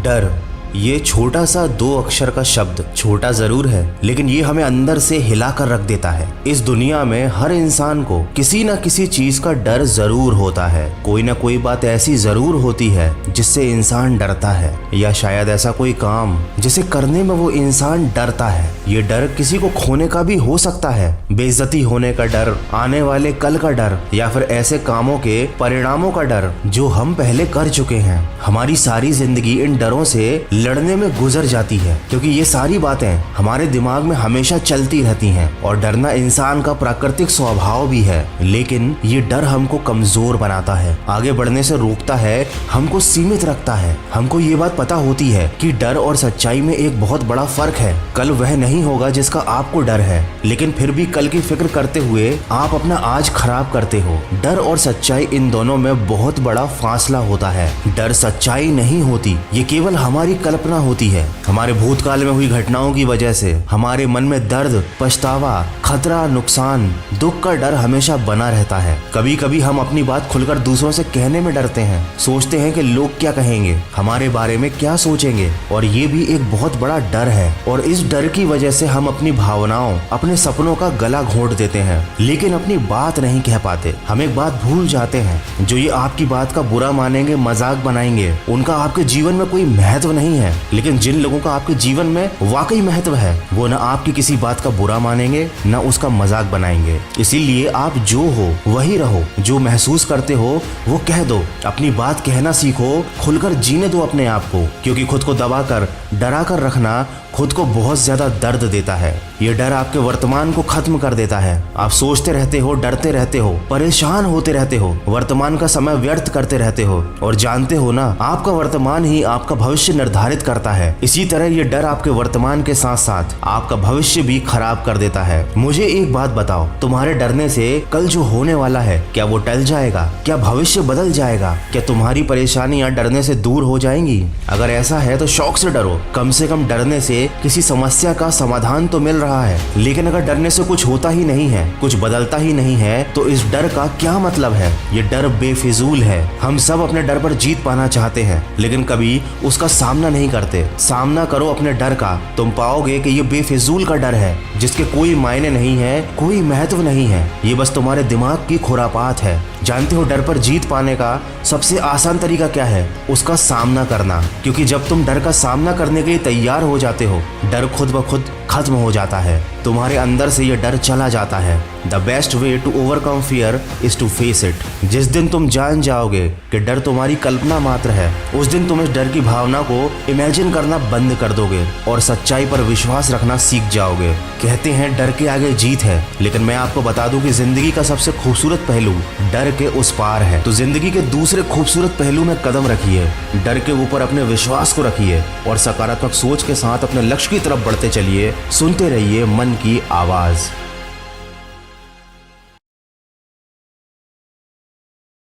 डर, ये छोटा सा 2 अक्षर का शब्द छोटा जरूर है, लेकिन ये हमें अंदर से हिला कर रख देता है। इस दुनिया में हर इंसान को किसी न किसी चीज का डर जरूर होता है। कोई ना कोई बात ऐसी जरूर होती है जिससे इंसान डरता है, या शायद ऐसा कोई काम जिसे करने में वो इंसान डरता है। ये डर किसी को खोने का भी हो सकता है, बेइज्जती होने का डर, आने वाले कल का डर, या फिर ऐसे कामों के परिणामों का डर जो हम पहले कर चुके हैं। हमारी सारी जिंदगी इन डरों से लड़ने में गुजर जाती है, क्योंकि ये सारी बातें हमारे दिमाग में हमेशा चलती रहती हैं। और डरना इंसान का प्राकृतिक स्वभाव भी है, लेकिन ये डर हमको कमजोर बनाता है, आगे बढ़ने से रोकता है, हमको सीमित रखता है। हमको ये बात पता होती है कि डर और सच्चाई में एक बहुत बड़ा फर्क है। कल वह नहीं होगा जिसका आपको डर है, लेकिन फिर भी कल की फिक्र करते हुए आप अपना आज खराब करते हो। डर और सच्चाई, इन दोनों में बहुत बड़ा फासला होता है। डर सच्चाई नहीं होती, ये केवल हमारी कल्पना होती है। हमारे भूतकाल में हुई घटनाओं की वजह से हमारे मन में दर्द, पछतावा, खतरा, नुकसान, दुख का डर हमेशा बना रहता है। कभी कभी हम अपनी बात खुलकर दूसरों से कहने में डरते हैं, सोचते हैं कि लोग क्या कहेंगे, हमारे बारे में क्या सोचेंगे, और ये भी एक बहुत बड़ा डर है। और इस डर की वजह से हम अपनी भावनाओं, अपने सपनों का गला घोंट देते हैं, लेकिन अपनी बात नहीं कह पाते। हम एक बात भूल जाते हैं, जो ये आपकी बात का बुरा मानेंगे, मजाक बनाएंगे, उनका आपके जीवन में कोई महत्व नहीं है। लेकिन जिन लोगों का आपके जीवन में वाकई महत्व है, वो ना आपकी किसी बात का बुरा मानेंगे, ना उसका मजाक बनाएंगे। इसीलिए आप जो हो वही रहो, जो महसूस करते हो वो कह दो, अपनी बात कहना सीखो, खुलकर जीने दो अपने आप को, क्योंकि खुद को दबाकर, डरा कर रखना खुद को बहुत ज्यादा दर्द देता है। ये डर आपके वर्तमान को खत्म कर देता है। आप सोचते रहते हो, डरते रहते हो, परेशान होते रहते हो, वर्तमान का समय व्यर्थ करते रहते हो, और जानते हो ना, आपका वर्तमान ही आपका भविष्य निर्धारित करता है। इसी तरह ये डर आपके वर्तमान के साथ साथ आपका भविष्य भी खराब कर देता है। मुझे एक बात बताओ, तुम्हारे डरने से कल जो होने वाला है, क्या वो टल जाएगा? क्या भविष्य बदल जाएगा? क्या तुम्हारी परेशानियां डरने से दूर हो जाएंगी? अगर ऐसा है तो शौक से डरो, कम से कम डरने से किसी समस्या का समाधान तो मिल रहा है। लेकिन अगर डरने से कुछ होता ही नहीं है, कुछ बदलता ही नहीं है, तो इस डर का क्या मतलब है? ये डर बेफिजूल है। हम सब अपने डर पर जीत पाना चाहते हैं, लेकिन कभी उसका सामना नहीं करते। सामना करो अपने डर का, तुम पाओगे कि ये बेफिजूल का डर है, जिसके कोई मायने नहीं है, कोई महत्व नहीं है। ये बस तुम्हारे दिमाग की खुरापात है। जानते हो डर पर जीत पाने का सबसे आसान तरीका क्या है? उसका सामना करना। क्योंकि जब तुम डर का सामना करने के लिए तैयार हो जाते हो, डर खुद ब खुद खत्म हो जाता है, तुम्हारे अंदर से ये डर चला जाता है। The best way to overcome fear is to face it. जिस दिन तुम जान जाओगे कि डर तुम्हारी कल्पना मात्र है, उस दिन तुम इस डर की भावना को इमेजिन करना बंद कर दोगे और सच्चाई पर विश्वास रखना सीख जाओगे। कहते हैं डर के आगे जीत है, लेकिन मैं आपको बता दूं कि जिंदगी का सबसे खूबसूरत पहलू डर के उस पार है। तो जिंदगी के दूसरे खूबसूरत पहलू में कदम रखिए, डर के ऊपर अपने विश्वास को रखिए, और सकारात्मक सोच के साथ अपने लक्ष्य की तरफ बढ़ते चलिए। सुनते रहिए मन की आवाज।